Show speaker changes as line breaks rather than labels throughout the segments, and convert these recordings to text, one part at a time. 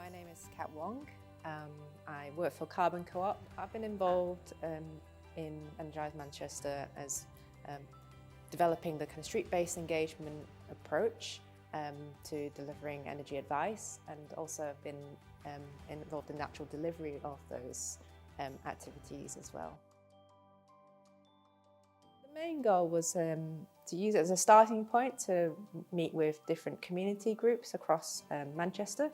My name is Kat Wong. I work for Carbon Co-op. I've been involved in Energise Manchester as developing the kind of street-based engagement approach to delivering energy advice, and also have been involved in the actual delivery of those activities as well. The main goal was to use it as a starting point to meet with different community groups across Manchester,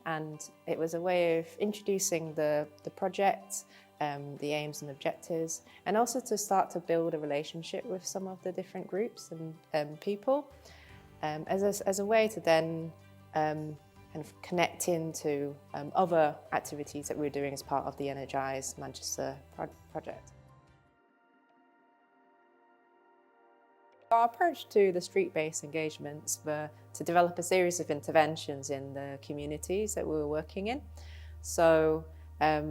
and it was a way of introducing the project, the aims and objectives, and also to start to build a relationship with some of the different groups and people, as a way to then kind of connect into other activities that we're doing as part of the Energise Manchester project. Our approach to the street-based engagements were to develop a series of interventions in the communities that we were working in. So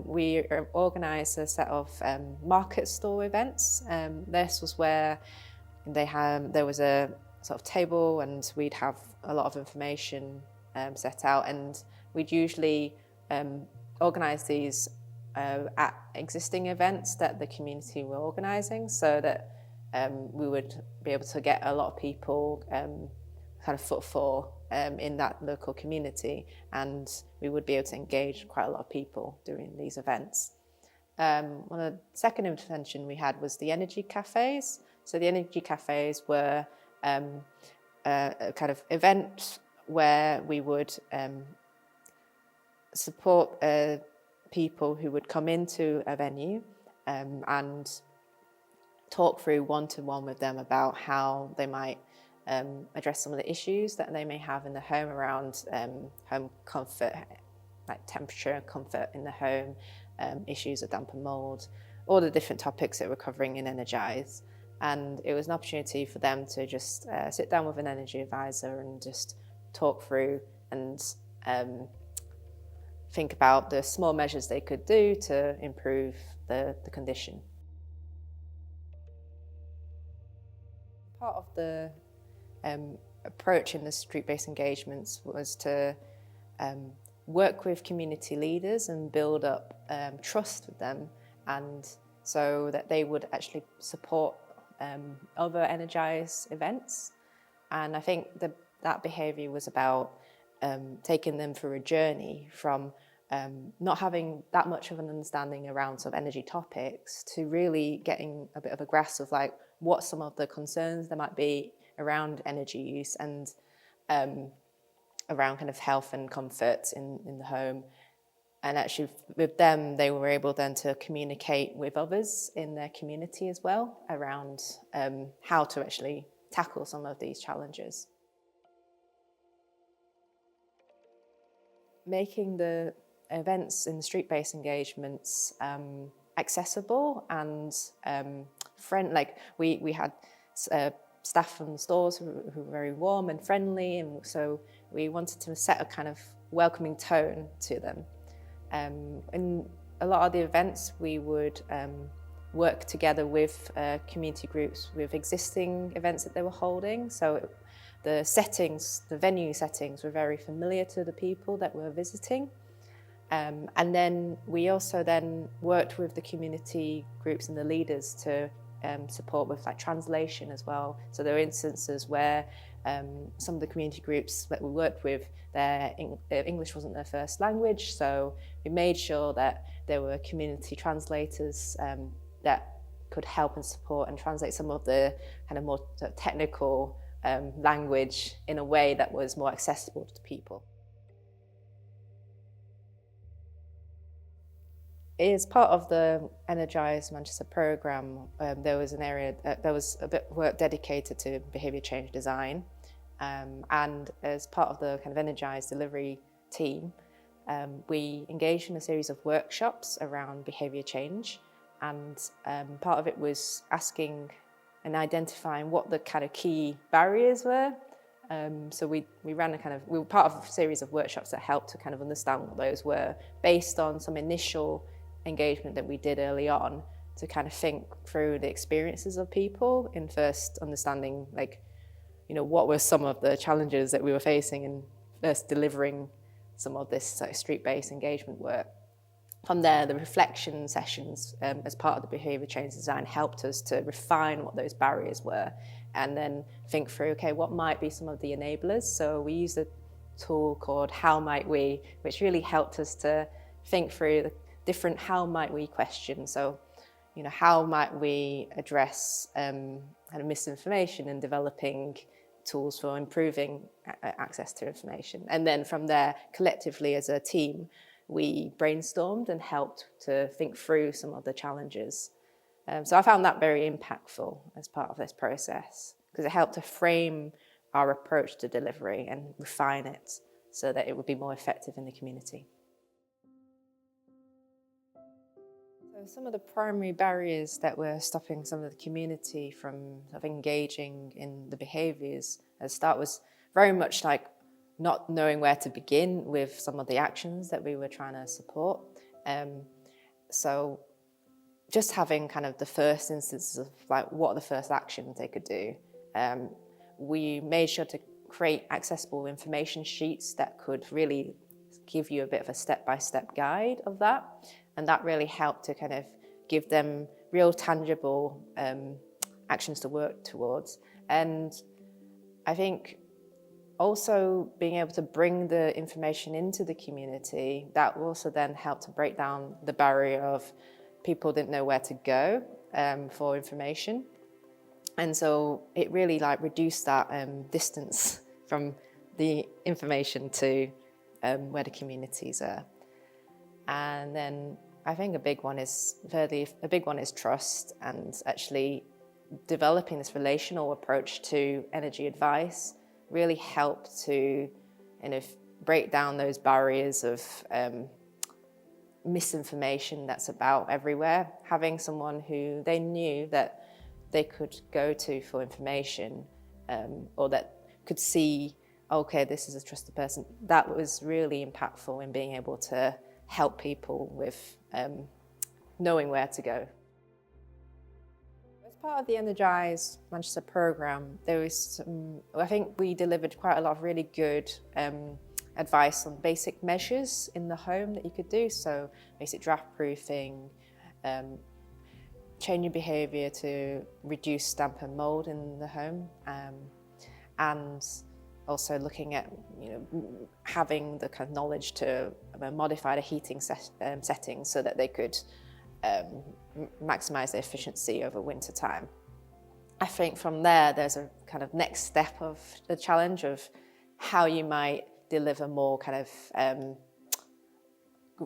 we organised a set of market stall events. This was where there was a sort of table, and we'd have a lot of information set out, and we'd usually organise these at existing events that the community were organising, so that we would be able to get a lot of people kind of footfall in that local community, and we would be able to engage quite a lot of people during these events. One of the second intervention we had was the energy cafes. So the energy cafes were a kind of event where we would support people who would come into a venue and talk through one-to-one with them about how they might address some of the issues that they may have in the home around home comfort, like temperature and comfort in the home, issues of damp and mould, all the different topics that we're covering in Energise. And it was an opportunity for them to just sit down with an energy advisor and just talk through and think about the small measures they could do to improve the condition. Part of the approach in the street-based engagements was to work with community leaders and build up trust with them, and so that they would actually support other Energise events. And I think that behaviour was about taking them through a journey from not having that much of an understanding around sort of energy topics to really getting a bit of a grasp of like what some of the concerns there might be around energy use and around kind of health and comfort in the home. And actually with them, they were able then to communicate with others in their community as well around how to actually tackle some of these challenges. Making the events in the street-based engagements accessible and we had staff from the stores who were very warm and friendly, and so we wanted to set a kind of welcoming tone to them. In a lot of the events, we would work together with community groups with existing events that they were holding. So the venue settings were very familiar to the people that were visiting. And then we also then worked with the community groups and the leaders to support with like translation as well. So there were instances where some of the community groups that we worked with, their English wasn't their first language, so we made sure that there were community translators that could help and support and translate some of the kind of more technical language in a way that was more accessible to people. As part of the Energise Manchester programme, there was an area, there was a bit of work dedicated to behaviour change design, and as part of the kind of Energise delivery team, we engaged in a series of workshops around behaviour change, and part of it was asking and identifying what the kind of key barriers were. So we ran we were part of a series of workshops that helped to kind of understand what those were, based on some initial engagement that we did early on to kind of think through the experiences of people in first understanding, like, you know, what were some of the challenges that we were facing in first delivering some of this street-based engagement work. From there, the reflection sessions as part of the behaviour change design helped us to refine what those barriers were and then think through, okay, what might be some of the enablers? So we used a tool called How Might We, which really helped us to think through the different how might we questions. So, you know, how might we address kind of misinformation and developing tools for improving access to information. And then from there, collectively as a team, we brainstormed and helped to think through some of the challenges. So I found that very impactful as part of this process because it helped to frame our approach to delivery and refine it so that it would be more effective in the community. So some of the primary barriers that were stopping some of the community from engaging in the behaviours at the start was very much like not knowing where to begin with some of the actions that we were trying to support. So just having kind of the first instances of like what are the first actions they could do. We made sure to create accessible information sheets that could really give you a bit of a step-by-step guide of that. And that really helped to kind of give them real tangible actions to work towards. And I think also being able to bring the information into the community, that will also then help to break down the barrier of people didn't know where to go for information. And so it really like reduced that distance from the information to where the communities are. And then I think a big one is trust, and actually developing this relational approach to energy advice really helped to break down those barriers of misinformation that's about everywhere. Having someone who they knew that they could go to for information or that could see, okay, this is a trusted person, that was really impactful in being able to help people with knowing where to go. As part of the Energise Manchester programme, I think we delivered quite a lot of really good advice on basic measures in the home that you could do. So basic draft proofing, changing behaviour to reduce damp and mould in the home, and also looking at having the kind of knowledge to modify the heating settings so that they could maximise the efficiency over winter time. I think from there's a kind of next step of the challenge of how you might deliver more kind of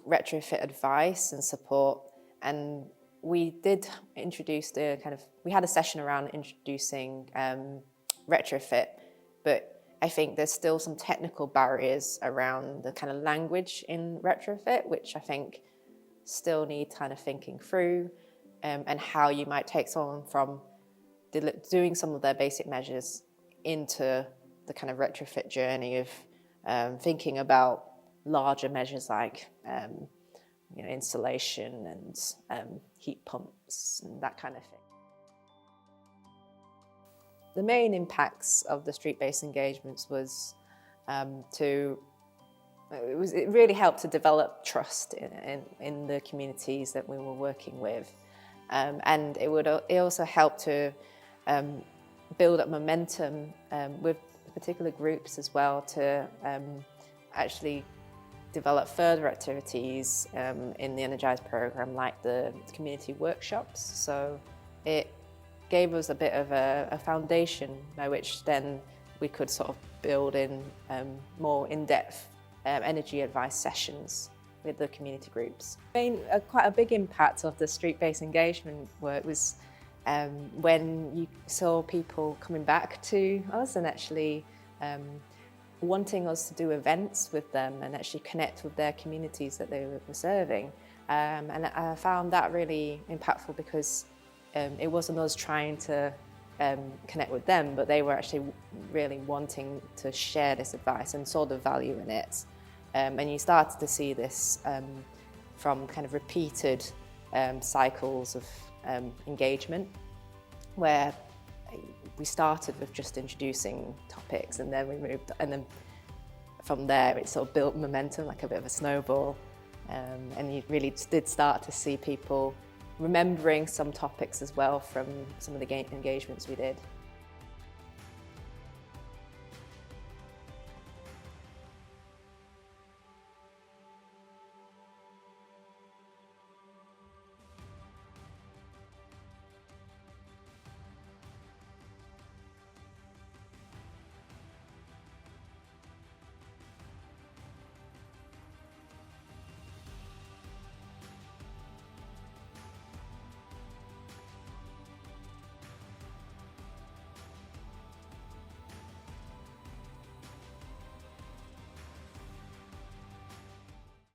retrofit advice and support. And we did introduce we had a session around introducing retrofit, but I think there's still some technical barriers around the kind of language in retrofit, which I think still need kind of thinking through, and how you might take someone from doing some of their basic measures into the kind of retrofit journey of thinking about larger measures like insulation and heat pumps and that kind of thing. The main impacts of the street-based engagements was it really helped to develop trust in the communities that we were working with, and it also helped to build up momentum with particular groups as well to actually develop further activities in the Energise programme, like the community workshops. So it gave us a bit of a foundation by which then we could sort of build in more in-depth energy advice sessions with the community groups. Quite a big impact of the street-based engagement work was when you saw people coming back to us and actually wanting us to do events with them and actually connect with their communities that they were serving. And I found that really impactful because it wasn't us trying to connect with them, but they were actually really wanting to share this advice and saw the value in it. And you started to see this from kind of repeated cycles of engagement, where we started with just introducing topics, and then we moved, and then from there it sort of built momentum like a bit of a snowball, and you really did start to see people remembering some topics as well from some of the engagements we did.